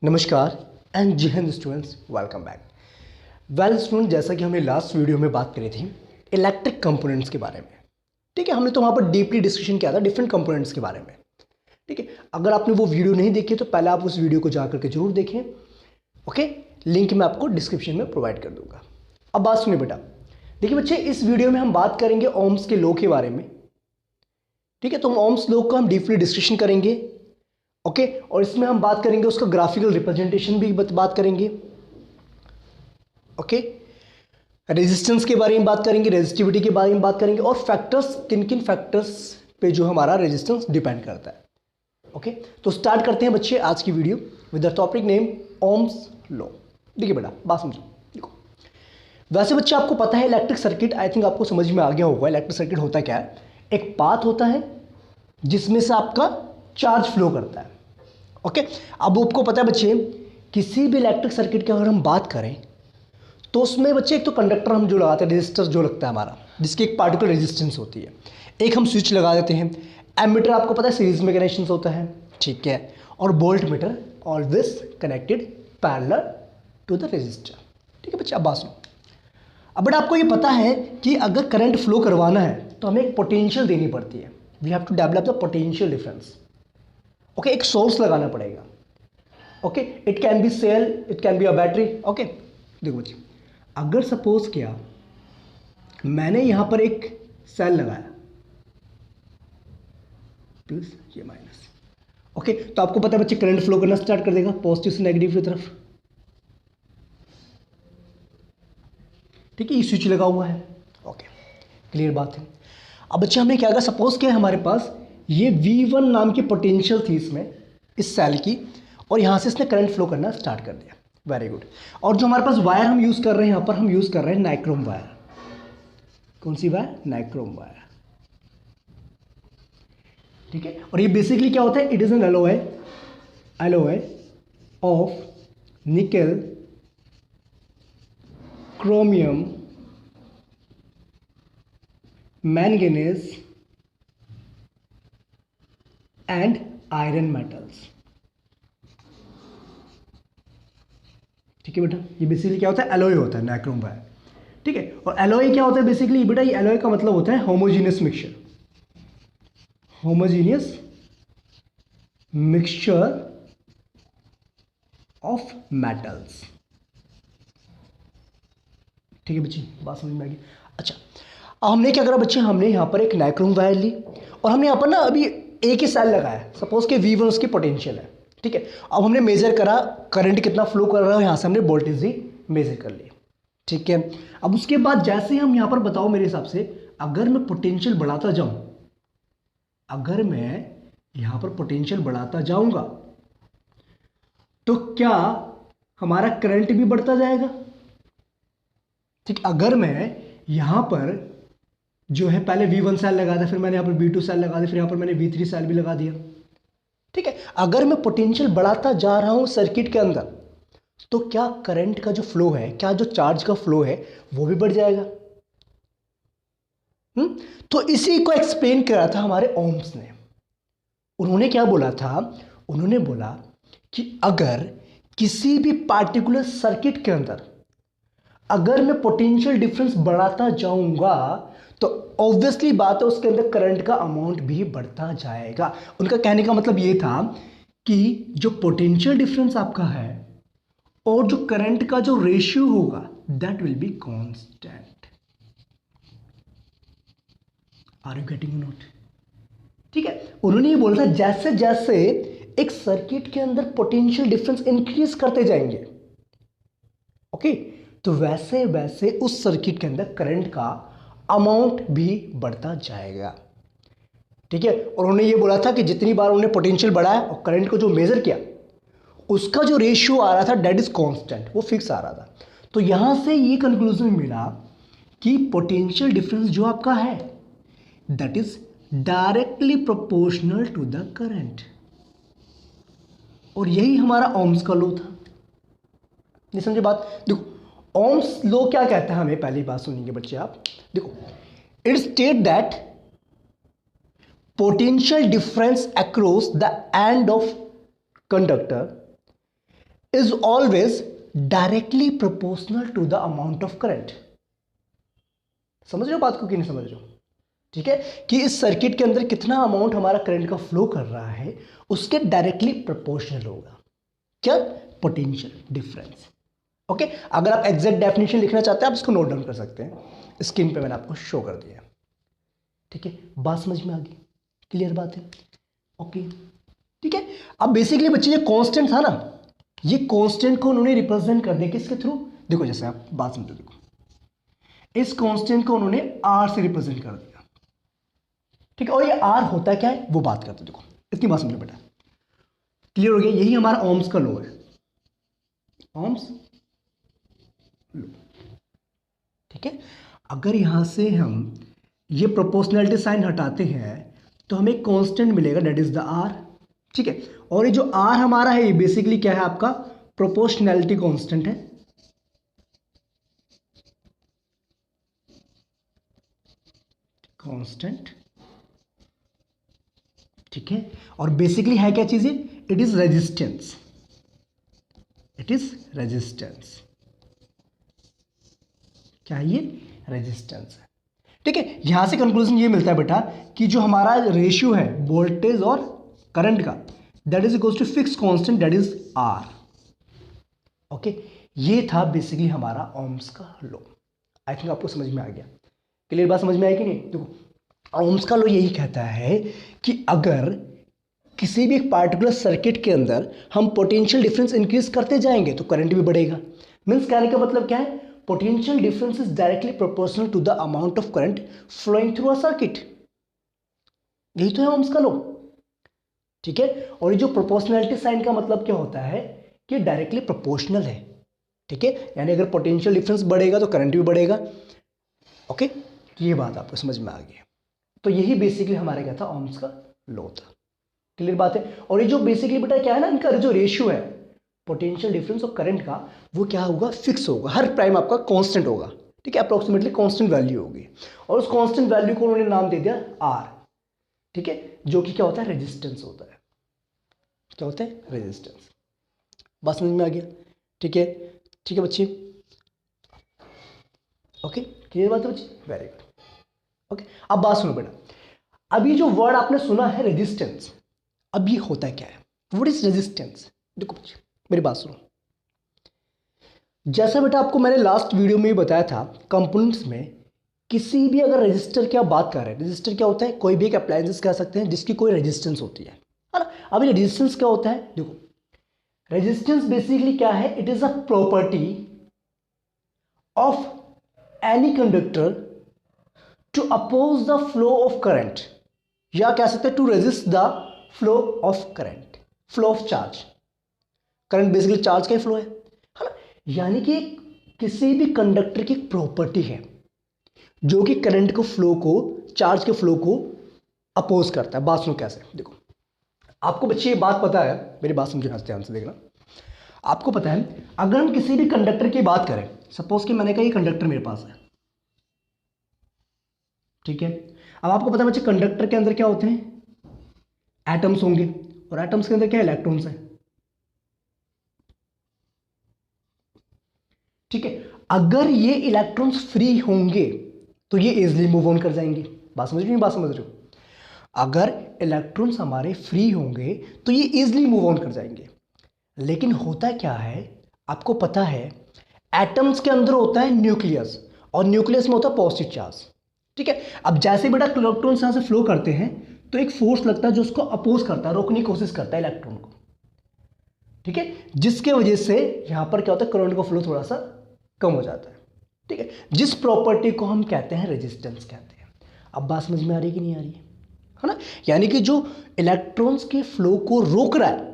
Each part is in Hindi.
नमस्कार एंड जय Hind students, welcome back. Well student, जैसा कि हमने लास्ट वीडियो में बात करी थी इलेक्ट्रिक कंपोनेंट्स के बारे में। ठीक है, हमने तो वहाँ पर डीपली डिस्कशन किया था डिफरेंट कंपोनेंट्स के बारे में। ठीक है, अगर आपने वो वीडियो नहीं देखी तो पहले आप उस वीडियो को जा करके जरूर देखें। ओके, लिंक मैं आपको डिस्क्रिप्शन में प्रोवाइड कर दूंगा। अब बात सुनिए बेटा। देखिए बच्चे, इस वीडियो में हम बात करेंगे ओम्स के लॉ के बारे में। ठीक है, तो ओम्स लॉ को हम डीपली डिस्कशन करेंगे। ओके, और इसमें हम बात करेंगे उसका ग्राफिकल रिप्रेजेंटेशन भी बात करेंगे। ओके, रेजिस्टेंस के बारे में बात करेंगे, रेजिस्टिविटी के बारे में बात करेंगे, और फैक्टर्स, किन किन फैक्टर्स पे जो हमारा रेजिस्टेंस डिपेंड करता है। ओके, तो स्टार्ट करते हैं बच्चे आज की video with the topic name Ohm's law. देखिए बेटा, बात समझो। देखो, वैसे बच्चे आपको पता है इलेक्ट्रिक सर्किट, आई थिंक आपको समझ में आ गया होगा इलेक्ट्रिक सर्किट होता क्या है। एक पाथ होता है जिसमें से आपका चार्ज फ्लो करता है। ओके, अब आपको पता है बच्चे, किसी भी इलेक्ट्रिक सर्किट की अगर हम बात करें तो उसमें बच्चे एक तो कंडक्टर हम जो लगाते हैं, रेजिस्टर जो लगता है हमारा, जिसकी एक पार्टिकुलर रेजिस्टेंस होती है। एक हम स्विच लगा देते हैं। एमीटर आपको पता है सीरीज में कनेक्शन होता है, ठीक है, और voltmeter always connected parallel to the resistor. ठीक है बच्चे, अब बात सुनो। अब बट आपको ये पता है कि अगर करंट फ्लो करवाना है तो हमें एक पोटेंशियल देनी पड़ती है। We have to develop the potential difference. Okay, एक सोर्स लगाना पड़ेगा। Okay, it can be cell, it can be a battery. Okay, देखो बच्चे, अगर सपोज किया मैंने यहां पर एक सेल लगाया, प्लस ये माइनस। ओके, तो आपको पता है बच्चे करंट फ्लो करना स्टार्ट कर देगा पॉजिटिव से नेगेटिव की तरफ। ठीक है, ये स्विच लगा हुआ है। ओके, क्लियर बात है। अब बच्चे हमने क्या कहा, सपोज किया हमारे पास ये V1 नाम की पोटेंशियल थी इसमें, इस सेल की, और यहां से इसने करंट फ्लो करना स्टार्ट कर दिया। Very good. और जो हमारे पास वायर हम यूज कर रहे हैं, यहां पर हम यूज कर रहे हैं नाइक्रोम वायर। कौन सी वायर? Nichrome wire. ठीक है, और ये बेसिकली क्या होता है, it is an alloy of निकल, chromium, manganese and iron metals. ठीक है बेटा, ये बेसिकली क्या होता है, एलॉय होता है नाइक्रोम वायर। ठीक है, और एलॉय क्या होता है बेसिकली बेटा, ये एलॉय का मतलब होता है homogeneous mixture, homogeneous mixture of metals. ठीक है बच्ची, बात समझ में आ गई। अच्छा, अब हमने क्या करा बच्चे, हमने यहाँ पर एक नाइक्रोम वायर ली और हमने यहाँ पर ना अभी एक ही सेल लगाया। सपोज के V1 उसकी पोटेंशियल है। ठीक है, अब हमने मेजर करा करंट कितना फ्लो कर रहा है, यहाँ से हमने वोल्टेज ही मेजर कर लिया। ठीक है, अब उसके बाद जैसे हम यहाँ पर बताओ मेरे हिसाब से, अगर मैं पोटेंशियल बढ़ाता जाऊं, अगर मैं यहाँ पर पोटेंशियल बढ़ाता जाऊंगा तो क्या हमारा करंट भी बढ़ता जाएगा? ठीक, अगर मैं यहां पर जो है पहले V1 सेल लगा दिया, फिर मैंने यहां पर V2 सेल लगा दिया, फिर यहां पर मैंने V3 सेल भी लगा दिया। ठीक है, अगर मैं पोटेंशियल बढ़ाता जा रहा हूं सर्किट के अंदर तो क्या करंट का जो फ्लो है, क्या जो चार्ज का फ्लो है वो भी बढ़ जाएगा। तो इसी को एक्सप्लेन करा था हमारे ओम्स ने। उन्होंने क्या बोला था, उन्होंने बोला कि अगर किसी भी पार्टिकुलर सर्किट के अंदर अगर मैं पोटेंशियल डिफरेंस बढ़ाता जाऊंगा तो ऑब्वियसली बात है उसके अंदर करंट का अमाउंट भी बढ़ता जाएगा। उनका कहने का मतलब ये था कि जो पोटेंशियल डिफरेंस आपका है और जो करंट का जो रेशियो होगा that will be constant. Are you getting note? ठीक है, उन्होंने ये बोला था जैसे जैसे एक सर्किट के अंदर पोटेंशियल डिफरेंस इंक्रीज करते जाएंगे, ओके, तो वैसे वैसे उस सर्किट के अंदर करंट का अमाउंट भी बढ़ता जाएगा। ठीक है, और उन्होंने ये बोला था कि जितनी बार उन्होंने पोटेंशियल बढ़ाया और करंट को जो मेजर किया उसका जो रेशियो आ रहा था दैट इज कांस्टेंट, वो फिक्स आ रहा था। तो यहां से ये कंक्लूजन मिला कि पोटेंशियल डिफरेंस जो आपका है that is directly proportional to the current, और यही हमारा ओम्स का लॉ था। नहीं समझे बात? देखो, ओम्स लॉ क्या कहता है हमें, पहली बात सुनिए बच्चे आप। देखो, it state that potential difference across the end of conductor is always directly proportional to the amount of current. समझ रहे हो बात को कि नहीं समझ रहे हो? ठीक है, कि इस सर्किट के अंदर कितना अमाउंट हमारा करंट का फ्लो कर रहा है उसके डायरेक्टली प्रोपोर्शनल होगा क्या? Potential difference. ओके, अगर आप एग्जैक्ट डेफिनेशन लिखना चाहते हैं आप इसको नोट डाउन कर सकते हैं, स्क्रीन पे मैंने आपको शो कर दिया। ठीक है, बात समझ में आ गई? क्लियर बात है? ओके, ठीक है। अब बेसिकली बच्चे ये कांस्टेंट था ना, ये कांस्टेंट को उन्होंने रिप्रेजेंट कर दिया किसके थ्रू? देखो जैसे आप बात समझो, देखो इस कांस्टेंट को उन्होंने आर से रिप्रेजेंट कर दिया। ठीक है, और ये आर होता क्या है वो बात करते हैं। देखो इतनी बात समझो बेटा, क्लियर हो गया? यही हमारा ओम्स का लॉ है, ओम्स लॉ। ठीक है, अगर यहां से हम ये प्रोपोर्शनैलिटी साइन हटाते हैं तो हमें एक कांस्टेंट मिलेगा, दैट इज द आर। ठीक है, और ये जो आर हमारा है ये बेसिकली क्या है? आपका प्रोपोर्शनैलिटी कांस्टेंट है। कांस्टेंट, ठीक है, और बेसिकली है क्या चीजें? It is resistance, it is resistance. क्या ये? रेजिस्टेंस है। ठीक है, यहां से कंक्लूजन ये मिलता है बेटा कि जो हमारा रेशियो है वोल्टेज और करंट का, that is equals to fix constant, that is R. Okay, ये था बेसिकली हमारा ओम्स का लॉ। आई थिंक आपको समझ में आ गया। क्लियर बात समझ में आई कि नहीं? देखो ओम्स का लॉ यही कहता है कि अगर किसी भी एक पार्टिकुलर सर्किट के अंदर हम पोटेंशियल डिफरेंस इंक्रीज करते जाएंगे तो करंट भी बढ़ेगा। मीन्स कहने का मतलब क्या है? Potential difference is directly proportional to the amount of current flowing through a circuit. यही तो है ओम्स का लॉ। ठीक है, और ये जो प्रोपोर्शनैलिटी साइन का मतलब क्या होता है कि डायरेक्टली प्रोपोर्शनल है। ठीक है, यानी अगर पोटेंशियल डिफरेंस बढ़ेगा तो करंट भी बढ़ेगा। ओके, तो ये बात आपको समझ में आ गई। तो यही बेसिकली हमारे क्या था? ओम्स का लॉ था। क्लियर बात है? और ये जो बेसिकली बेटा क्या है ना, इनका जो रेशियो है पोटेंशियल डिफरेंस और करंट का, वो क्या होगा? फिक्स होगा। हर प्राइम आपका कांस्टेंट होगा। ठीक है, अप्रोक्सीमेटली कांस्टेंट वैल्यू होगी, और उस कांस्टेंट वैल्यू को उन्होंने नाम दे दिया आर। ठीक है, जो कि क्या होता है? रेजिस्टेंस होता है। क्या होता है? रेजिस्टेंस। बात समझ में आ गया? ठीक है, ठीक है बच्चे। ओके, क्लियर बात है बच्चे? Very good. ओके, अब बात सुनो बेटा, अभी जो वर्ड आपने सुना है रेजिस्टेंस, अब ये होता क्या है? What is resistance? देखो बच्चे मेरी बात सुनो, जैसा बेटा आपको मैंने लास्ट वीडियो में भी बताया था, कंपोनेंट्स में किसी भी अगर रजिस्टर की आप बात कर रहे हैं, रजिस्टर क्या होता है? कोई भी एक अप्लायंसेस कह सकते हैं जिसकी कोई रेजिस्टेंस होती है ना। अब ये रेजिस्टेंस क्या होता है? देखो रेजिस्टेंस बेसिकली क्या है? It is a property of any conductor to oppose the flow of current, या कह सकते हैं to resist the flow of current, flow of charge. Current basically charge का ही फ्लो है ना। यानी कि किसी भी कंडक्टर की एक प्रॉपर्टी है जो कि करंट को फ्लो को, चार्ज के फ्लो को अपोज करता है। बात सुनो कैसे? देखो आपको बच्चे ये बात पता है, मेरी बात समझना ध्यान से देखना। आपको पता है अगर हम किसी भी कंडक्टर की बात करें, सपोज कि मैंने कहा ये कंडक्टर मेरे पास है, ठीक है। अब आपको पता है बच्चे कंडक्टर के अंदर क्या होते हैं? एटम्स होंगे, और एटम्स के अंदर क्या? इलेक्ट्रॉन्स हैं। ठीक है, अगर ये इलेक्ट्रॉन्स फ्री होंगे तो ये इजिली मूव ऑन कर जाएंगे। बात समझ रही हो? बात समझ रहे हो? अगर इलेक्ट्रॉन्स हमारे फ्री होंगे तो ये इजिली मूव ऑन कर जाएंगे। लेकिन होता क्या है आपको पता है, एटम्स के अंदर होता है न्यूक्लियस, और न्यूक्लियस में होता है पॉजिटिव चार्ज। ठीक है, अब जैसे बेटा इलेक्ट्रॉन्स यहां से फ्लो करते हैं तो एक फोर्स लगता है जो उसको अपोज करता है, रोकने की कोशिश करता है इलेक्ट्रॉन को। ठीक है, जिसके वजह से यहां पर क्या होता है? करंट का फ्लो थोड़ा सा कम हो जाता है। ठीक है, जिस प्रॉपर्टी को हम कहते हैं रेजिस्टेंस कहते हैं। अब बात समझ में आ रही कि नहीं आ रही है ना? यानी कि जो इलेक्ट्रॉन्स के फ्लो को रोक रहा है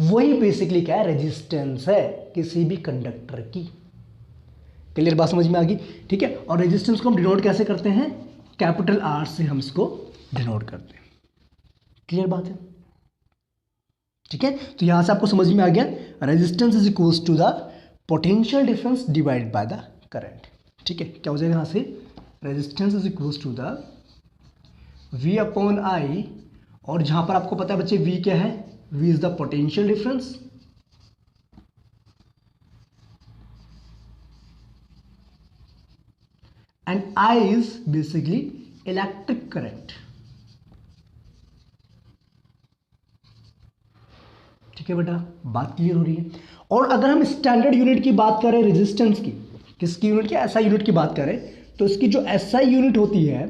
वही बेसिकली क्या है? रेजिस्टेंस है किसी भी कंडक्टर की। क्लियर बात समझ में आ गई? ठीक है, और रेजिस्टेंस को हम डिनोट कैसे करते हैं? कैपिटल आर से हम इसको डिनोट करते हैं। क्लियर बात है? ठीक है, तो यहां से आपको समझ में आ गया resistance is equals to the potential difference divided by the current. ठीक है, क्या हो जाएगा यहां से? Resistance is equals to the V upon I, और जहां पर आपको पता है बच्चे V क्या है? V is the potential difference and I is basically electric current. ठीक है बेटा, बात क्लियर हो रही है। और अगर हम स्टैंडर्ड यूनिट की बात करें रेजिस्टेंस की, किसकी यूनिट की, एसआई यूनिट की बात करें, तो इसकी जो एसआई यूनिट होती है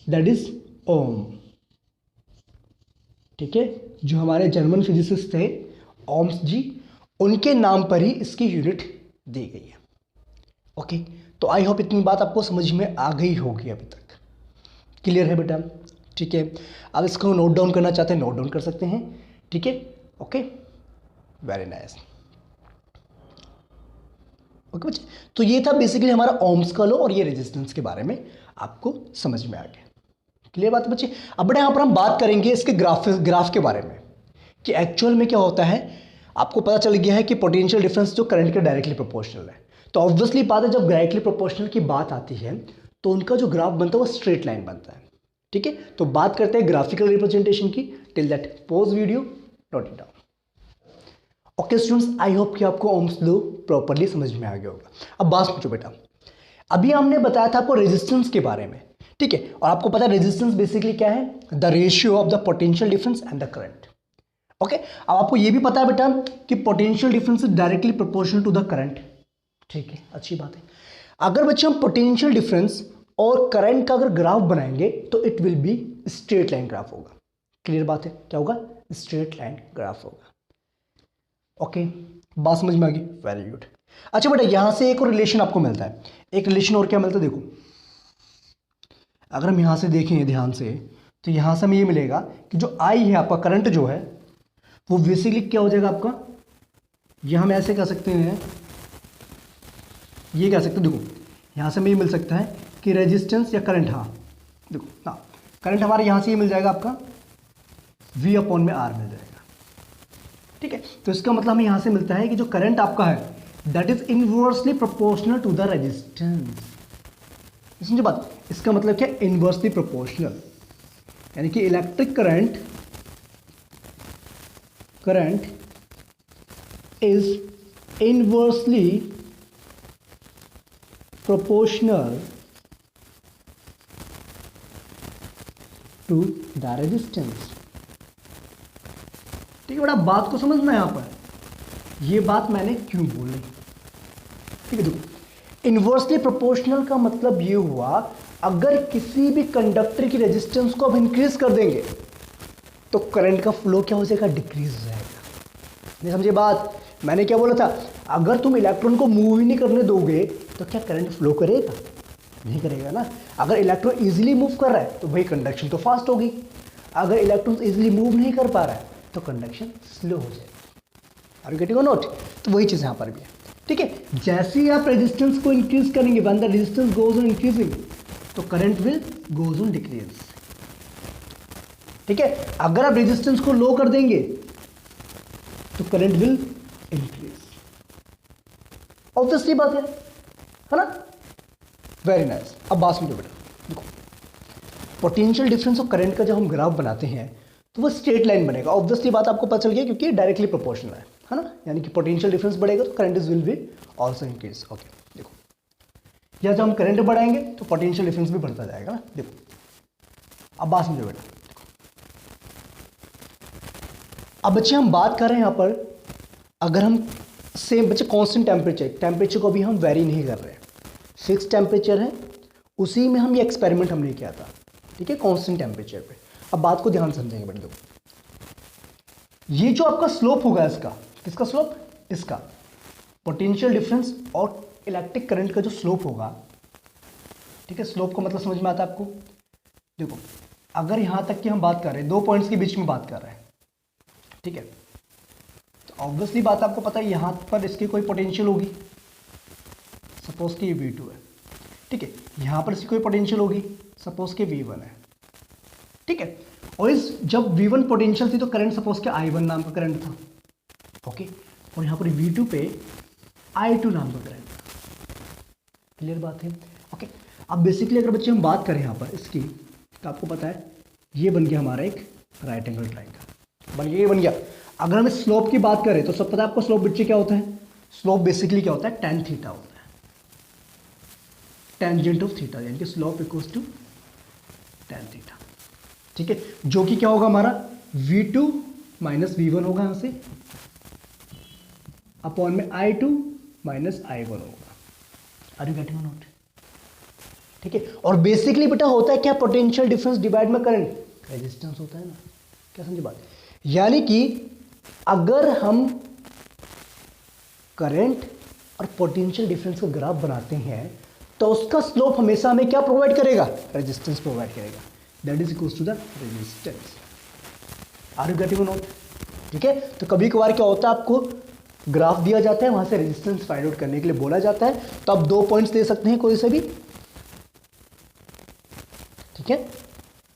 दैट इज ओम। ठीक है, जो हमारे जर्मन फिजिसिस्ट थे ओम्स जी, उनके नाम पर ही इसकी यूनिट दी गई है। ओके, तो आई होप इतनी बात आपको समझ में आ गई होगी अभी तक। क्लियर है बेटा? ठीक है, अब इसको नोट डाउन करना चाहते हैं, नोट डाउन कर सकते हैं। ठीक है, ओके, वेरी नाइस। ओके बच्चे, तो ये था बेसिकली हमारा ओम्स का लॉ और ये रेजिस्टेंस के बारे में आपको समझ में आ गया। क्लियर बात है बच्चे? अब बड़े यहाँ पर हम बात करेंगे इसके ग्राफ के बारे में कि एक्चुअल में क्या होता है। आपको पता चल गया है कि पोटेंशियल डिफरेंस जो करंट के डायरेक्टली प्रोपोर्शनल है, तो ऑब्वियसली बात है जब डायरेक्टली प्रोपोर्शनल की बात आती है तो उनका जो ग्राफ बनता है वो स्ट्रेट लाइन बनता है। ठीक है, तो बात करते हैं ग्राफिकल रिप्रेजेंटेशन की। Till that pause video, note it down. Okay students, I hope कि आपको ओम्स लॉ प्रॉपर्ली समझ में आ गया होगा। अब बात पूछो बेटा, अभी हमने बताया था आपको रेजिस्टेंस के बारे में। ठीक है, और आपको पता है रेजिस्टेंस बेसिकली क्या है, the ratio of the potential difference and the current. Okay, अब आपको ये भी पता है बेटा कि potential difference is directly proportional to the current. ठीक है, अच्छी बात है। अगर बच्चे हम पोटेंशियल डिफरेंस और करंट का अगर ग्राफ बनाएंगे तो it will be straight line graph होगा। क्लियर बात है? क्या होगा? स्ट्रेट लाइन ग्राफ होगा। ओके, बात समझ में आ गई? Very good. अच्छा बेटा, यहां से एक और रिलेशन आपको मिलता है, एक रिलेशन और क्या मिलता है देखो, अगर हम यहां से देखें ध्यान से तो यहां से हमें ये मिलेगा कि जो आई है आपका करंट जो है वो बेसिकली क्या हो जाएगा आपका, यह हम ऐसे कह सकते हैं, ये कह सकते हैं, देखो यहां से हमें ये मिल सकता है कि रेजिस्टेंस या करंट, हाँ देखो, हाँ करंट हमारे यहां से ये मिल जाएगा आपका V अपॉन में R मिल जाएगा। ठीक है, तो इसका मतलब हमें यहां से मिलता है कि जो करंट आपका है that is inversely proportional to the resistance. समझे बात? इसका मतलब क्या? इनवर्सली प्रोपोर्शनल, यानी कि electric current is inversely proportional to the resistance. ठीक है बेटा, बात को समझना यहां पर, ये बात मैंने क्यों बोली। ठीक है, देखो इनवर्सली प्रोपोर्शनल का मतलब ये हुआ अगर किसी भी कंडक्टर की रेजिस्टेंस को आप इंक्रीज कर देंगे तो करंट का फ्लो क्या हो जाएगा? डिक्रीज हो जाएगा। नहीं समझे बात? मैंने क्या बोला था, अगर तुम इलेक्ट्रॉन को मूव ही नहीं करने दोगे तो क्या करंट फ्लो करेगा? नहीं करेगा ना। अगर इलेक्ट्रॉन इजीली मूव कर रहा है तो भाई कंडक्शन तो फास्ट होगी, अगर इलेक्ट्रॉन इजीली मूव नहीं कर पा रहा है तो कंडक्शन स्लो हो जाएगा। Are you getting a note? तो वही चीज़ यहाँ पर भी है। ठीक है, जैसे ही आप रेजिस्टेंस को इंक्रीज करेंगे, when the resistance goes on increasing तो current will goes on decrease. ठीक है, अगर आप रेजिस्टेंस को लो कर देंगे तो करंट विल इंक्रीज। ऑब्वियसली बात है ना? Very nice. अब बात सुनो बेटा, देखो पोटेंशियल डिफरेंस और करंट का जब हम ग्राफ बनाते हैं तो वो स्ट्रेट लाइन बनेगा। ऑब्वियसली बात आपको पता चल गया क्योंकि डायरेक्टली प्रोपोर्शनल है ना, यानी कि पोटेंशियल डिफरेंस बढ़ेगा तो current will be also increase. Okay, देखो या जब हम करंट बढ़ाएंगे तो पोटेंशियल डिफरेंस भी बढ़ता जाएगा ना। देखो अब बात समझो बेटा, अब बच्चे हम बात कर रहे हैं यहाँ पर, अगर हम सेम बच्चे कांस्टेंट टेम्परेचर को भी हम वेरी नहीं कर रहे हैं, फिक्स टेम्परेचर है, उसी में हम ये एक्सपेरिमेंट हमने किया था। ठीक है, कांस्टेंट टेम्परेचर पे। अब बात को ध्यान समझेंगे बेटा, देखो ये जो आपका स्लोप होगा इसका, किसका स्लोप? इसका पोटेंशियल डिफरेंस और इलेक्ट्रिक करंट का जो स्लोप होगा। ठीक है, स्लोप का मतलब समझ में आता है आपको? देखो अगर यहां तक की हम बात कर रहे हैं, दो पॉइंट्स के बीच में बात कर रहे हैं, ठीक है, तो ऑब्वियसली बात आपको पता है यहां पर इसकी कोई पोटेंशियल होगी, सपोज कि ये V2 है। ठीक है, यहां पर इसकी कोई पोटेंशियल होगी, सपोज कि V1 है। ठीक है, और इस जब V1 पोटेंशियल थी तो करंट सपोज के I1 नाम का करंट था। ओके, और यहां पर V2 पे I2 नाम का करंट था। क्लियर बात है? ओके, अब बेसिकली अगर बच्चे हम बात करें यहां पर इसकी, तो आपको पता है ये बन गया हमारा एक राइट एंगल ट्रायंगल, बन गया, ये बन गया। अगर हम स्लोप की बात करें तो सब पता है आपको स्लोप बच्चे क्या होता है? स्लोप बेसिकली क्या होता है? tan थीटा होता है। टेंजेंट ऑफ थीटा, यानी कि slope equals to tan theta. ठीक है, जो कि क्या होगा हमारा v2 माइनस v1 होगा यहां से, अपॉन में i2 माइनस i1 होगा। Are you getting note? ठीक है, और बेसिकली बेटा होता है क्या, पोटेंशियल डिफरेंस डिवाइड में करंट रेजिस्टेंस होता है ना, क्या समझे बात? यानी कि अगर हम करंट और पोटेंशियल डिफरेंस का ग्राफ बनाते हैं तो उसका स्लोप हमेशा हमें क्या प्रोवाइड करेगा, रेजिस्टेंस प्रोवाइड करेगा, that is equals to the resistance. Are you getting note? ठीक है, तो कभी कभार क्या होता है, आपको ग्राफ दिया जाता है, वहां से रेजिस्टेंस फाइंड आउट करने के लिए बोला जाता है, तो आप 2 पॉइंट्स दे सकते हैं कोई से भी। ठीक है,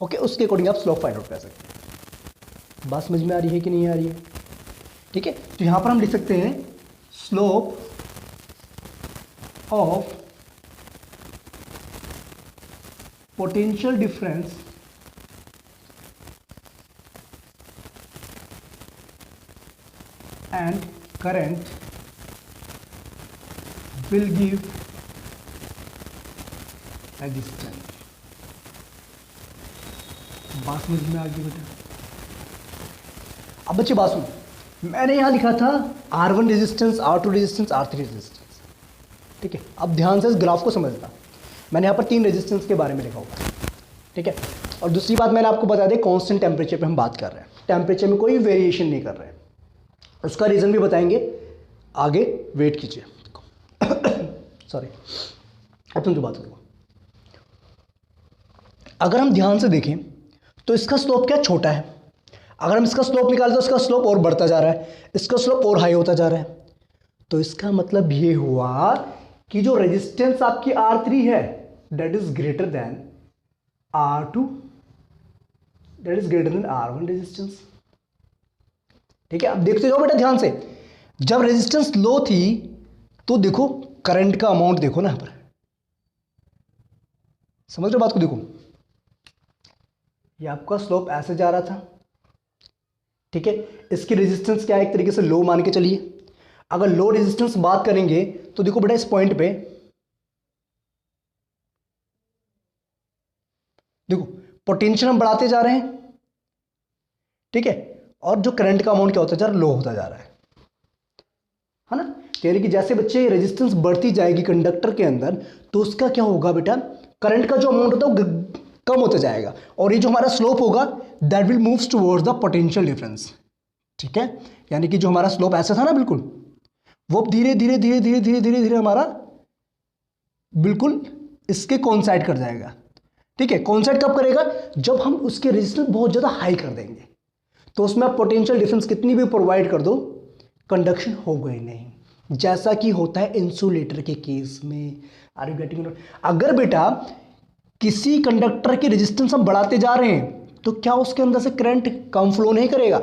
ओके, उसके अकॉर्डिंग आप स्लोप फाइंड आउट कर सकते हैं। बात समझ में आ रही है कि नहीं आ रही है? ठीक है, तो यहां पर हम लिख सकते हैं slope of potential difference and current will give resistance. बात समझ में आ गई बेटा? अब बच्चे बात सुन, मैंने यहां लिखा था R1 resistance, R2 resistance, R3 resistance. ठीक है, अब ध्यान से इस ग्राफ को समझना। मैंने यहाँ पर 3 रेजिस्टेंस के बारे में लिखा हुआ है। ठीक है, और दूसरी बात मैंने आपको बता दें, कांस्टेंट टेम्परेचर पे हम बात कर रहे हैं, टेम्परेचर में कोई वेरिएशन नहीं कर रहे हैं। उसका रीज़न भी बताएंगे आगे, वेट कीजिए। सॉरी, अब तुम जो बात करो, अगर हम ध्यान से देखें तो इसका स्लोप क्या छोटा है, अगर हम इसका स्लोप निकालें तो इसका स्लोप और बढ़ता जा रहा है, इसका स्लोप और हाई होता जा रहा है। तो इसका मतलब ये हुआ कि जो रेजिस्टेंस आपकी R3 है that is greater than R2, that is greater than R1 resistance. ठीक है, अब देखते जाओ बेटा ध्यान से, जब रेजिस्टेंस लो थी तो देखो करंट का अमाउंट देखो ना, यहां पर समझ रहे बात को? देखो ये आपका स्लोप ऐसे जा रहा था। ठीक है, इसकी रेजिस्टेंस क्या है, एक तरीके से लो मान के चलिए। अगर लो रेजिस्टेंस बात करेंगे तो देखो बेटा इस पॉइंट पे देखो पोटेंशियल हम बढ़ाते जा रहे हैं। ठीक है, और जो करंट का अमाउंट क्या होता जा रहा है, लो होता जा रहा है ना। यानी कि जैसे बच्चे रेजिस्टेंस बढ़ती जाएगी कंडक्टर के अंदर तो उसका क्या होगा बेटा, करंट का जो अमाउंट होता है वो कम होता जाएगा, और ये जो हमारा स्लोप होगा that will moves towards the potential difference. ठीक है, यानी कि जो हमारा स्लोप ऐसा था ना बिल्कुल, वो धीरे धीरे धीरे धीरे धीरे धीरे धीरे हमारा बिल्कुल इसके कोइंसाइड कर जाएगा। ठीक है, कोइंसाइड कब करेगा, जब हम उसके रेजिस्टेंस बहुत ज़्यादा हाई कर देंगे, तो उसमें आप पोटेंशियल डिफरेंस कितनी भी प्रोवाइड कर दो, कंडक्शन होगा ही नहीं, जैसा कि होता है इंसुलेटर के केस में। Are you getting? अगर बेटा किसी कंडक्टर के रेजिस्टेंस हम बढ़ाते जा रहे हैं तो क्या उसके अंदर से करंट कम फ्लो नहीं करेगा?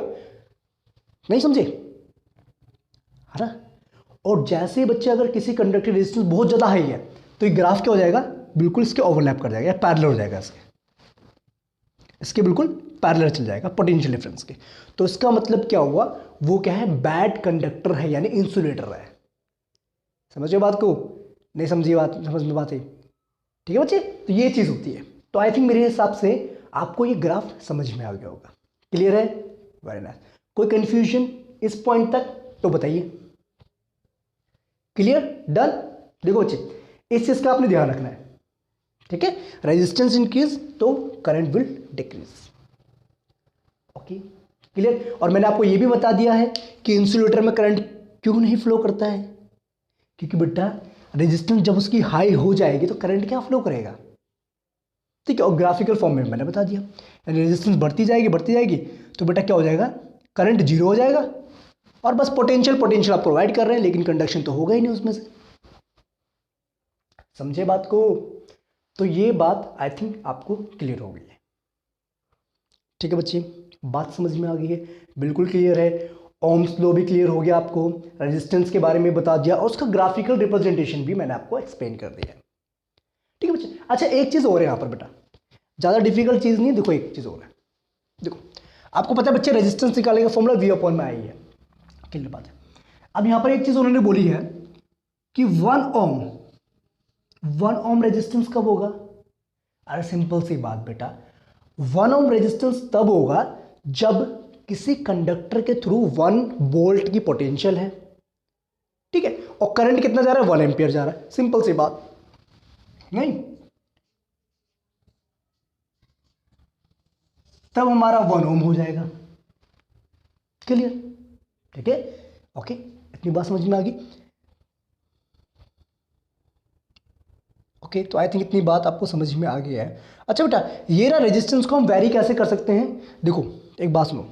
नहीं समझे, है ना? और जैसे बच्चे अगर किसी कंडक्टर रेजिस्टेंस बहुत ज़्यादा हाई है तो ये ग्राफ क्या हो जाएगा, बिल्कुल इसके ओवरलैप कर जाएगा या पैरेलल हो जाएगा, इसके बिल्कुल पैरेलल चल जाएगा पोटेंशियल डिफरेंस के। तो इसका मतलब क्या हुआ, वो क्या है, बैड कंडक्टर है, यानी इंसुलेटर है। समझिए बात को? नहीं समझिए बात, समझ में बात है? ठीक है बच्चे, तो ये चीज़ होती है। तो आई थिंक मेरे हिसाब से आपको ये ग्राफ समझ में आ गया होगा। क्लियर है? Very nice. कोई कंफ्यूजन इस पॉइंट तक तो बताइए। क्लियर? डन? देखो बच्चे, इस चीज़ का आपने ध्यान रखना है। ठीक है, रेजिस्टेंस इंक्रीज तो current will decrease. Okay, clear? और मैंने आपको ये भी बता दिया है कि इंसुलेटर में करंट क्यों नहीं फ्लो करता है, क्योंकि बेटा रेजिस्टेंस जब उसकी हाई हो जाएगी तो करंट क्या फ्लो करेगा। ठीक है, और ग्राफिकल फॉर्म में मैंने बता दिया, रेजिस्टेंस बढ़ती जाएगी तो बेटा क्या हो जाएगा, करंट जीरो हो जाएगा, और बस पोटेंशियल आप प्रोवाइड कर रहे हैं लेकिन कंडक्शन तो होगा ही नहीं उसमें से। समझे बात को? तो ये बात आई थिंक आपको क्लियर हो गई है। ठीक है बच्चे, बात समझ में आ गई है? बिल्कुल क्लियर है। ओम्स लॉ भी क्लियर हो गया आपको, रेजिस्टेंस के बारे में बता दिया, और उसका ग्राफिकल रिप्रेजेंटेशन भी मैंने आपको एक्सप्लेन कर दिया है। ठीक है बच्चे, अच्छा एक चीज़ और है यहाँ पर बेटा, ज़्यादा डिफिकल्ट चीज़ नहीं है। देखो एक चीज़ और है, देखो आपको पता है बच्चे रेजिस्टेंस निकालने का फॉर्मूला V/I है, क्लियर बात है। अब यहाँ पर एक चीज़ उन्होंने बोली है कि 1 ओम 1 ओम रेजिस्टेंस कब होगा? अरे सिंपल सी बात बेटा, 1 ओम रेजिस्टेंस तब होगा जब किसी कंडक्टर के थ्रू 1 वोल्ट की पोटेंशियल है, ठीक है, और करंट कितना जा रहा है? 1 एम्पियर जा रहा है। सिंपल सी बात, नहीं? तब हमारा 1 ओम हो जाएगा। क्लियर? ठीक है, ओके, इतनी बात समझ में आ गई? ओके, तो आई थिंक इतनी बात आपको समझ में आ गया है। अच्छा बेटा, ये ना रेजिस्टेंस को हम वैरी कैसे कर सकते हैं? देखो एक बात सुनो,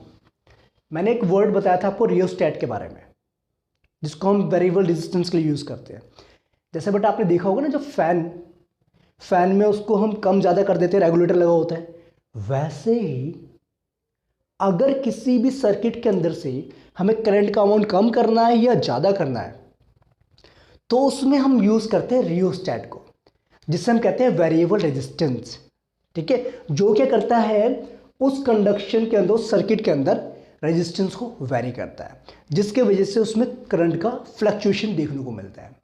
मैंने एक वर्ड बताया था आपको रियोस्टेट के बारे में, जिसको हम वेरिएबल रेजिस्टेंस के लिए यूज़ करते हैं। जैसे बेटा आपने देखा होगा ना, जब फैन में उसको हम कम ज़्यादा कर देते हैं, रेगुलेटर लगा होता है, वैसे ही अगर किसी भी सर्किट के अंदर से हमें करंट का अमाउंट कम करना है या ज़्यादा करना है, तो उसमें हम यूज़ करते हैं रियोस्टेट को, जिससे हम कहते हैं वेरिएबल रेजिस्टेंस। ठीक है, जो क्या करता है, उस कंडक्शन के अंदर, उस सर्किट के अंदर रेजिस्टेंस को वेरी करता है, जिसके वजह से उसमें करंट का फ्लक्चुएशन देखने को मिलता है।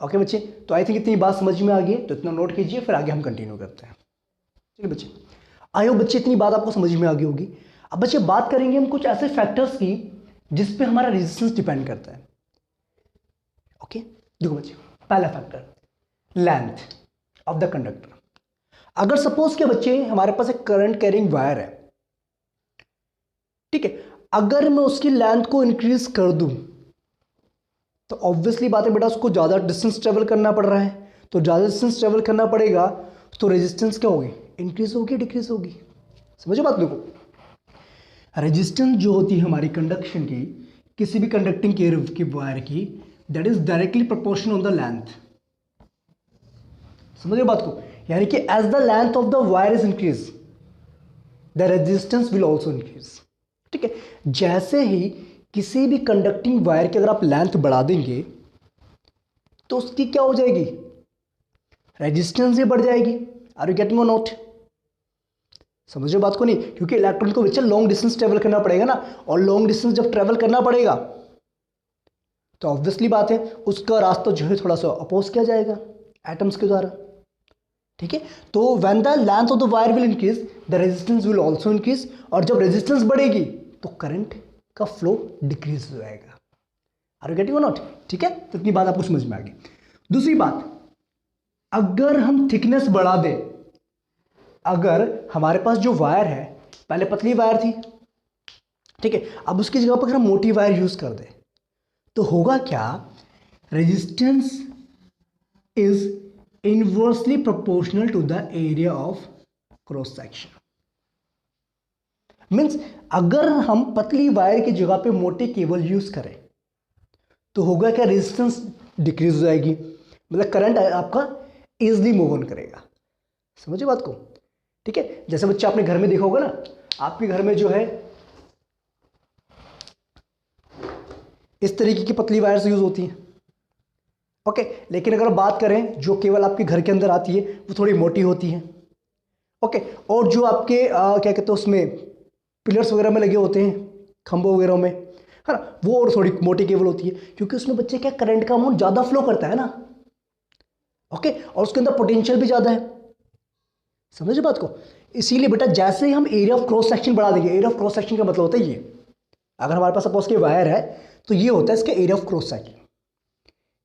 ओके बच्चे, तो आई थिंक इतनी बात समझ में आ गई है, तो इतना नोट कीजिए, फिर आगे हम कंटिन्यू करते हैं। चलिए बच्चे, आई होप बच्चे इतनी बात आपको समझ में आ गई होगी। अब बच्चे बात करेंगे हम कुछ ऐसे फैक्टर्स की जिस पे हमारा रेजिस्टेंस डिपेंड करता है। ओके, देखो बच्चे, पहला factor length of the conductor. अगर सपोज के बच्चे हमारे पास एक करंट कैरिंग वायर है, ठीक है, अगर मैं उसकी लेंथ को इंक्रीज कर दूं तो ऑब्वियसली बात है बेटा, उसको ज़्यादा डिस्टेंस ट्रेवल करना पड़ रहा है, तो ज़्यादा डिस्टेंस ट्रेवल करना पड़ेगा तो रेजिस्टेंस क्या होगी? इंक्रीज होगी, डिक्रीज होगी? समझो बात। देखो, रेजिस्टेंस जो होती है हमारी कंडक्शन की, किसी भी कंडक्टिंग की वायर की, that is directly proportional on the length. समझो बात को, यानी कि as the length of the wire is increase, the resistance will also increase. ठीक है, जैसे ही किसी भी कंडक्टिंग वायर की अगर आप लेंथ बढ़ा देंगे तो उसकी क्या हो जाएगी? रेजिस्टेंस भी बढ़ जाएगी। Are you getting or not? समझो बात को नहीं, क्योंकि इलेक्ट्रॉन को बच्चे लॉन्ग डिस्टेंस ट्रेवल करना पड़ेगा ना, और लॉन्ग डिस्टेंस जब ट्रेवल करना पड़ेगा तो ऑब्वियसली बात है उसका रास्ता जो है थोड़ा सा अपोज किया जाएगा एटम्स के द्वारा। ठीक है, तो when the length of the wire will increase, the resistance will also increase, और जब रेजिस्टेंस बढ़ेगी तो करंट का फ्लो डिक्रीज हो जाएगा। Are you getting or not? ठीक है, तो इतनी बात आपको समझ में आ गई। दूसरी बात, अगर हम थिकनेस बढ़ा दें, अगर हमारे पास जो वायर है पहले पतली वायर थी, ठीक है, अब उसकी जगह पर अगर हम मोटी वायर यूज कर दें तो होगा क्या? Resistance is inversely proportional to the area of cross section. Means अगर हम पतली वायर की जगह पे मोटे केबल यूज करें तो होगा क्या? रेजिस्टेंस डिक्रीज हो जाएगी, मतलब करंट आपका इजिली मूव ऑन करेगा। समझिए बात को? ठीक है, जैसे बच्चा आपने घर में देखा होगा ना, आपके घर में जो है इस तरीके की पतली वायर्स यूज होती हैं। ओके, लेकिन अगर बात करें जो केवल आपके घर के अंदर आती है वो थोड़ी मोटी होती है। ओके, और जो आपके क्या कहते हैं उसमें पिलर्स वगैरह में लगे होते हैं, खंभों वगैरह में, है ना, वो और थोड़ी मोटी केबल होती है, क्योंकि उसमें बच्चे क्या करंट का अमाउंट ज़्यादा फ्लो करता है ना। ओके, और उसके अंदर पोटेंशियल भी ज़्यादा है। समझिए बात को? इसीलिए बेटा जैसे ही हम एरिया ऑफ क्रॉस सेक्शन बढ़ा देंगे, एरिया ऑफ क्रॉस सेक्शन का मतलब होता है ये, अगर हमारे पास सपोज के वायर है तो ये होता है इसका एरिया ऑफ क्रॉस सेक्शन,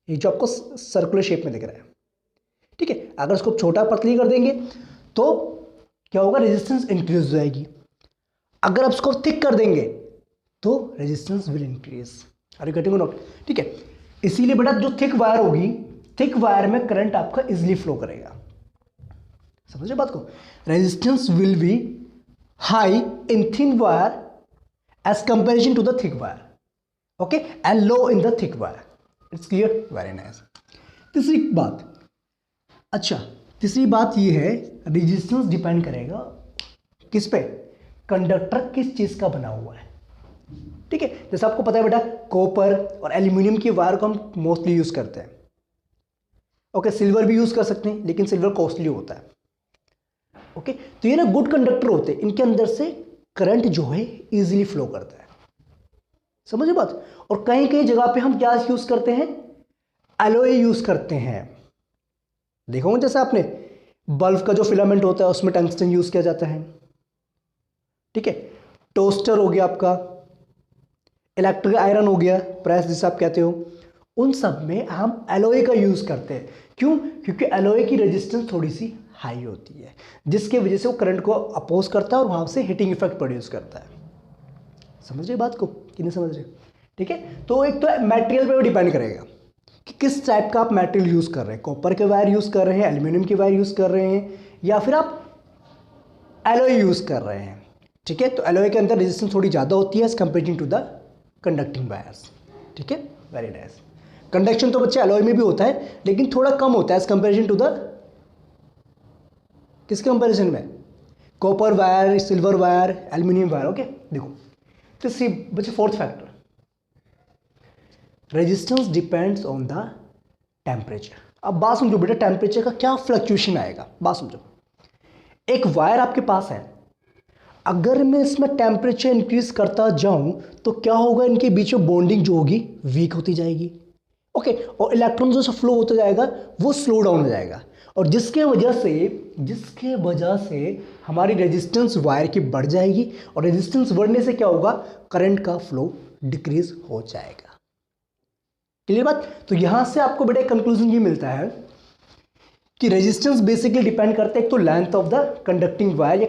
ये जो आपको सर्कुलर शेप में दिख रहा है। ठीक है, अगर इसको छोटा पतली कर देंगे तो क्या होगा? रेजिस्टेंस इंक्रीज हो जाएगी। अगर आप इसको थिक कर देंगे तो resistance will increase. Are you getting or not? ठीक है, इसीलिए बेटा जो थिक वायर होगी, थिक वायर में करंट आपका इजिली फ्लो करेगा। समझे बात को? Resistance will be high in thin wire as comparison to the thick wire, okay, and low in the thick wire. It's clear? Very nice. तीसरी बात, अच्छा तीसरी बात ये है, रेजिस्टेंस डिपेंड करेगा किस पे? कंडक्टर किस चीज का बना हुआ है। ठीक है, जैसे आपको पता है बेटा कॉपर और एल्यूमिनियम की वायर को हम मोस्टली यूज करते हैं। ओके, सिल्वर भी यूज कर सकते हैं, लेकिन सिल्वर कॉस्टली होता है। ओके, तो ये ना गुड कंडक्टर होते हैं, इनके अंदर से करंट जो है इजीली फ्लो करता है। समझे बात? और कहीं कहीं जगह पे हम क्या यूज करते हैं? एलॉय यूज करते हैं। देखा होगा जैसे आपने बल्ब का जो फिलामेंट होता है उसमें टंगस्टन यूज किया जाता है, ठीक है। टोस्टर हो गया आपका, इलेक्ट्रिक आयरन हो गया, प्रेस जिसे आप कहते हो, उन सब में हम एलॉय का यूज करते हैं। क्यों? क्योंकि एलॉय की रेजिस्टेंस थोड़ी सी हाई होती है, जिसके वजह से वो करंट को अपोज करता है और वहां से हीटिंग इफेक्ट प्रोड्यूस करता है। समझ रहे बात को कि नहीं समझ रहे? ठीक है। तो एक तो मटेरियल पे डिपेंड करेगा कि किस टाइप का आप मटेरियल यूज कर रहे हैं, कॉपर के वायर यूज कर रहे हैं, एल्यूमिनियम के वायर यूज कर रहे हैं, या फिर आप एलॉय यूज कर रहे हैं, ठीक है। तो एलॉय के अंदर रेजिस्टेंस थोड़ी ज़्यादा होती है as comparing to the conducting wires, ठीक है। Very nice. कंडक्शन तो बच्चे एलॉय में भी होता है लेकिन थोड़ा कम होता है एज कंपेरिजन टू द किसके कंपेरिजन में, copper wire, silver wire, aluminium wire, okay. देखो तो सी बच्चे fourth factor, resistance depends on the temperature. अब बात समझो बेटा, टेम्परेचर का क्या फ्लक्चुएशन आएगा, बात समझो। एक वायर आपके पास है, अगर मैं इसमें टेम्परेचर इंक्रीज करता जाऊं तो क्या होगा, इनके बीच में बॉन्डिंग जो होगी वीक होती जाएगी, ओके। और इलेक्ट्रॉन जो फ्लो होता जाएगा वो स्लो डाउन हो जाएगा, और जिसके वजह से हमारी रेजिस्टेंस वायर की बढ़ जाएगी, और रेजिस्टेंस बढ़ने से क्या होगा, करंट का फ्लो डिक्रीज हो जाएगा। क्लियर बात? तो यहां से आपको बेटा कंक्लूजन ये मिलता है कि रेजिस्टेंस बेसिकली डिपेंड करता है एक तो length of the conducting wire या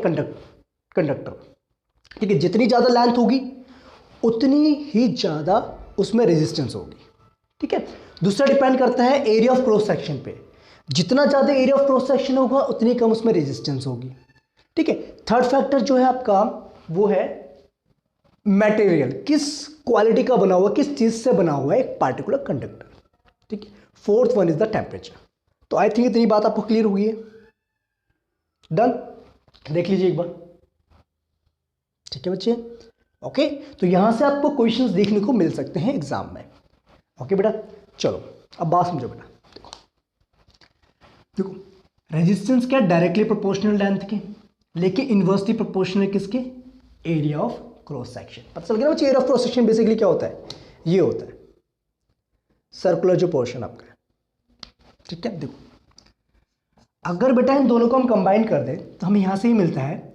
कंडक्टर, ठीक है। जितनी ज़्यादा लेंथ होगी उतनी ही ज़्यादा उसमें रेजिस्टेंस होगी, ठीक है। दूसरा डिपेंड करता है एरिया ऑफ क्रॉस सेक्शन पे, जितना ज़्यादा एरिया ऑफ क्रॉस सेक्शन होगा उतनी कम उसमें रेजिस्टेंस होगी, ठीक है। थर्ड फैक्टर जो है आपका वो है मटेरियल, किस क्वालिटी का बना हुआ, किस चीज़ से बना हुआ है एक पार्टिकुलर कंडक्टर, ठीक है। Fourth one is the temperature. तो आई थिंक इतनी बात आपको क्लियर हो गई है। डन, देख लीजिए एक बार, ठीक है बच्चे, ओके। तो यहां से आपको क्वेश्चंस देखने को मिल सकते हैं एग्जाम में, ओके बेटा। चलो अब बात समझो बेटा, देखो रेजिस्टेंस क्या डायरेक्टली प्रोपोर्शनल लेंथ के, लेकिन इनवर्सली प्रोपोर्शनल किसके, एरिया ऑफ क्रॉस सेक्शन। पता चल गया बच्चे, area of cross section basically क्या होता है, ये होता है सर्कुलर जो पोर्शन आपका है, ठीक है। देखो अगर बेटा इन दोनों को हम कंबाइन कर दें तो हमें यहां से ही मिलता है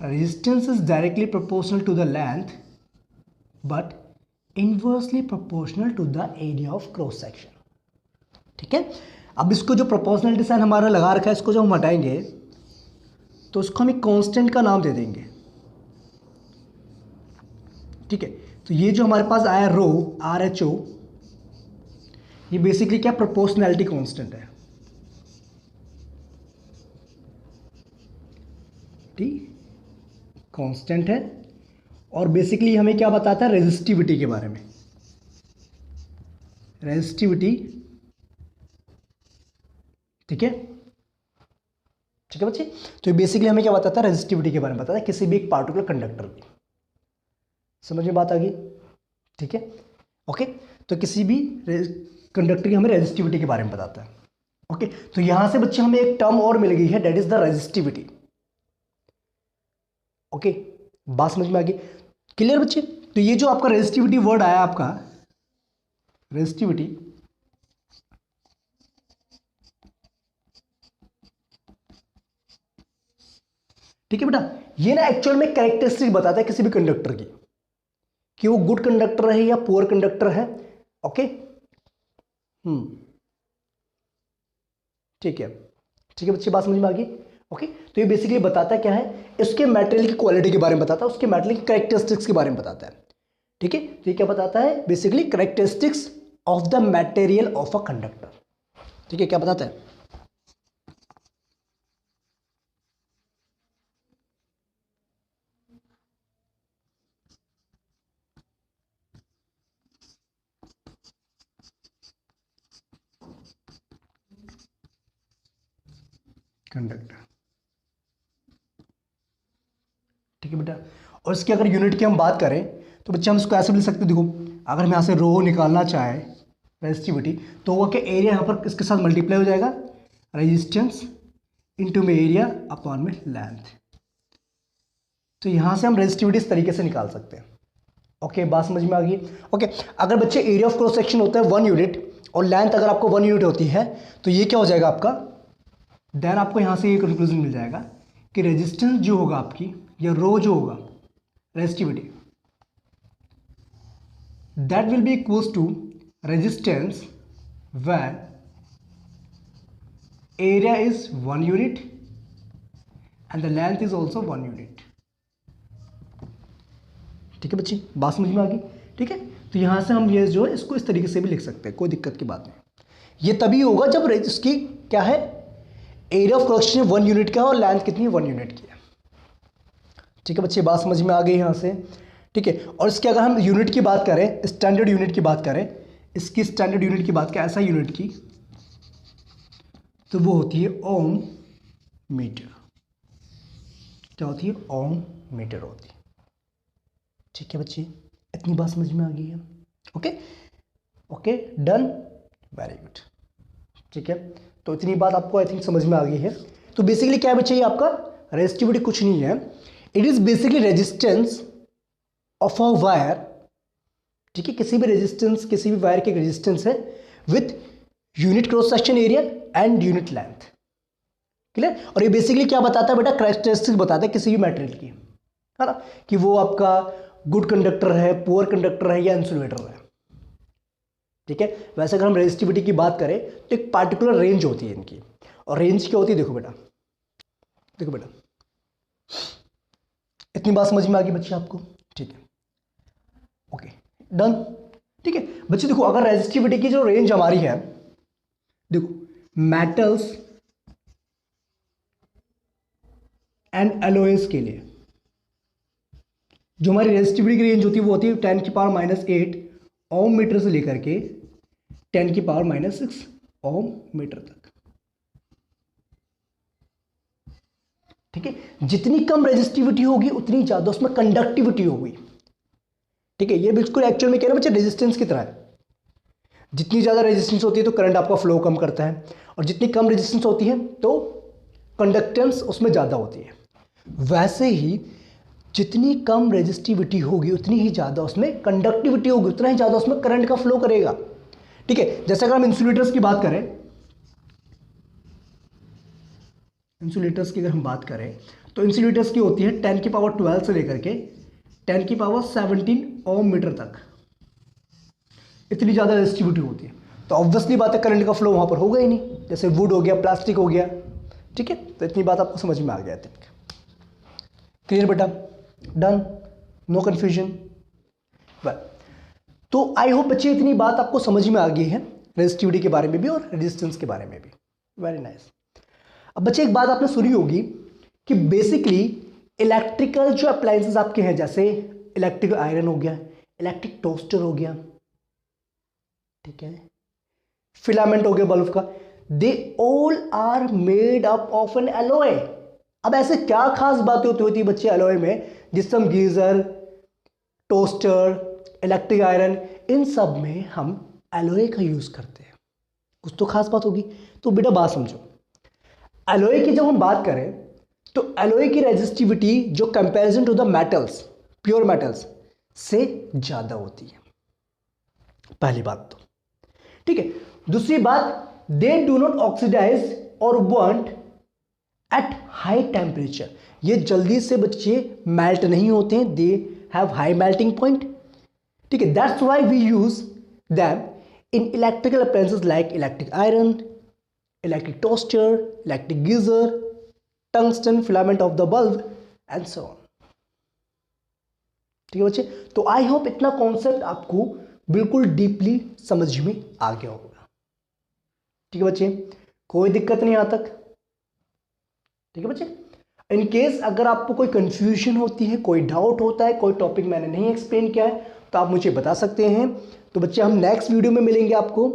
resistance is directly proportional to the length but inversely proportional to the area of cross section, ठीक है। अब इसको जो प्रोपोर्शनल साइन हमारा लगा रखा है, इसको जब हम हटाएंगे तो इसको हम एक कांस्टेंट का नाम दे देंगे, ठीक है। तो ये जो हमारे पास आया रो RHO, ये बेसिकली क्या प्रोपोर्शनैलिटी कांस्टेंट है, ठीक, कांस्टेंट है। और बेसिकली हमें क्या बताता है, रेजिस्टिविटी के बारे में, रेजिस्टिविटी, ठीक है, ठीक है बच्चे। तो ये बेसिकली हमें क्या बताता है, रेजिस्टिविटी के बारे में बताता है किसी भी एक पार्टिकुलर कंडक्टर की। समझ में बात आ गई, ठीक है, ओके। तो किसी भी कंडक्टर की हमें रेजिस्टिविटी के बारे में बताता है, ओके। तो यहां से बच्चे हमें एक टर्म और मिल गई है, that is the resistivity, okay. बात समझ में आ गई, क्लियर बच्चे। तो ये जो आपका रेजिस्टिविटी वर्ड आया, आपका रेजिस्टिविटी, ठीक है बेटा, ये ना एक्चुअल में कैरेक्टरिस्टिक बताता है किसी भी कंडक्टर की, कि वो गुड कंडक्टर है या पुअर कंडक्टर है, ओके। ठीक है, ठीक है बच्चे, बात समझ में आ गई, ओके। तो ये बेसिकली बताता है क्या है, इसके मटेरियल की क्वालिटी के बारे में बताता है, उसके मटेरियल की कैरेक्टरिस्टिक्स के बारे में बताता है, ठीक है। तो ये क्या बताता है, basically characteristics of the material of a conductor, ठीक है। क्या बताता है, कंडक्टर, ठीक है बेटा। और इसकी अगर यूनिट की हम बात करें तो बच्चे हम इसको ऐसे भी लिख सकते हैं, देखो अगर हम यहाँ से रो निकालना चाहे रेजिस्टिविटी, तो वो क्या एरिया यहाँ पर इसके साथ मल्टीप्लाई हो जाएगा, रेजिस्टेंस इनटू में एरिया अपॉन में लेंथ। तो यहाँ से हम रेजिस्टिविटी इस तरीके से निकाल सकते हैं, ओके। बात समझ में आ गई, ओके। अगर बच्चे एरिया ऑफ क्रॉस सेक्शन होता है 1 यूनिट और लेंथ अगर आपको 1 यूनिट होती है तो ये क्या हो जाएगा आपका देन आपको यहाँ से ये कंक्लूजन मिल जाएगा कि रेजिस्टेंस जो होगा आपकी, या रो जो होगा, resistivity, that will be equals to resistance when area is 1 unit and the length is also 1 unit. ठीक है बच्चे, बात समझ में आ गई? ठीक है, तो यहां से हम ये जो है इसको इस तरीके से भी लिख सकते हैं, कोई दिक्कत की बात नहीं। ये तभी होगा जब इसकी क्या है, area of cross section 1 unit का है और लेंथ कितनी है, 1 यूनिट की है। ठीक है बच्चे, बात समझ में आ गई यहां से? ठीक है, और इसके अगर हम यूनिट की बात करें, स्टैंडर्ड यूनिट की बात करें, इसकी स्टैंडर्ड यूनिट की बात करें, ऐसा यूनिट की, तो वो होती है ओम मीटर। क्या होती है? ओम मीटर होती है। ठीक है बच्चे, इतनी बात समझ में आ गई है? Okay okay, done, very good. ठीक है, तो इतनी बात आपको आई थिंक समझ में आ गई है। तो बेसिकली क्या है बच्चे, ये आपका रेजिस्टिविटी कुछ नहीं है, it is basically resistance of a wire. ठीक है, किसी भी रेजिस्टेंस, किसी भी वायर के रेजिस्टेंस है with unit cross section area and unit length. Clear? और ये बेसिकली क्या बताता है बेटा, कैरेक्टरिस्टिक्स बताता है किसी भी मटेरियल की, है ना, कि वो आपका गुड कंडक्टर है, पुअर कंडक्टर है, या इंसुलेटर है। ठीक है, वैसे अगर हम रेजिस्टिविटी की बात करें तो एक पार्टिकुलर रेंज होती है इनकी, और रेंज क्या होती है, देखो बेटा, देखो बेटा, इतनी बात समझ में आ गई बच्चे आपको? ठीक है, ओके, डन। ठीक है बच्चे, देखो अगर रेजिस्टिविटी की जो रेंज हमारी है, देखो मेटल्स एंड एलॉयज के लिए जो हमारी रेजिस्टिविटी की रेंज होती है वो होती है 10⁻⁸ ओम मीटर से लेकर के 10⁻�6 ओम मीटर तक। ठीक है, जितनी कम रेजिस्टिविटी होगी उतनी ज्यादा उसमें कंडक्टिविटी होगी। ठीक है, ये बिल्कुल एक्चुअल में कह रहे हैं बच्चे रेजिस्टेंस की तरह है। जितनी ज्यादा रेजिस्टेंस होती है तो करंट आपका फ्लो कम करता है, और जितनी कम रेजिस्टेंस होती है तो कंडक्टेंस उसमें ज्यादा होती है। वैसे ही जितनी कम रेजिस्टिविटी होगी उतनी ही ज़्यादा उसमें कंडक्टिविटी होगी, उतना ही ज़्यादा उसमें करंट का फ्लो करेगा। ठीक है, जैसे अगर हम इंसुलेटर्स की बात करें, इंसुलेटर्स की अगर हम बात करें तो इंसुलेटर्स की होती है 10⁻12 से लेकर के 10⁻17 ओम मीटर तक, इतनी ज़्यादा रेजिस्टिविटी होती है। तो ऑब्वियसली बात है करंट का फ्लो वहाँ पर होगा ही नहीं, जैसे वुड हो गया, प्लास्टिक हो गया। ठीक है, तो इतनी बात आपको समझ में आ गया। क्लियर बेटा? Done, no confusion. वेल, तो आई होप बच्चे इतनी बात आपको समझ में आ गई है रेजिस्टिविटी के बारे में भी और रेजिस्टेंस के बारे में भी। Very nice. अब बच्चे एक बात आपने सुनी होगी कि बेसिकली इलेक्ट्रिकल जो अप्लायंसेस आपके हैं, जैसे इलेक्ट्रिक आयरन हो गया, इलेक्ट्रिक टोस्टर हो गया, ठीक है, फिलामेंट हो गया बल्ब का, they all are made up of an alloy. अब ऐसे क्या खास बातें होती है बच्चे एलॉय में, जिससे हम गीजर, टोस्टर, इलेक्ट्रिक आयरन, इन सब में हम एलॉय का यूज करते हैं? कुछ तो खास बात होगी। तो बेटा बात समझो, एलॉय की जब हम बात करें तो एलॉय की रेजिस्टिविटी जो comparison to the metals, pure metals से ज्यादा होती है, पहली बात तो। ठीक है, दूसरी बात, दे डू नॉट ऑक्सीडाइज और बर्न एट हाई टेम्परेचर। ये जल्दी से बच्चे मेल्ट नहीं होते हैं, they have high melting point. ठीक है, that's why we use them in electrical appliances like electric iron, electric toaster, electric geyser, tungsten filament of the bulb and so on. ठीक है बच्चे, तो आई होप इतना कॉन्सेप्ट आपको बिल्कुल डीपली समझ में आ गया होगा। ठीक है बच्चे, कोई दिक्कत नहीं यहां तक? ठीक है बच्चे, इन केस अगर आपको कोई कंफ्यूजन होती है, कोई डाउट होता है, कोई टॉपिक मैंने नहीं एक्सप्लेन किया है, तो आप मुझे बता सकते हैं। तो बच्चे हम नेक्स्ट वीडियो में मिलेंगे आपको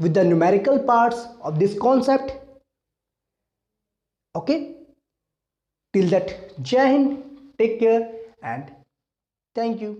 with the numerical parts of this concept. Okay, till that, जय हिंद, take care and thank you.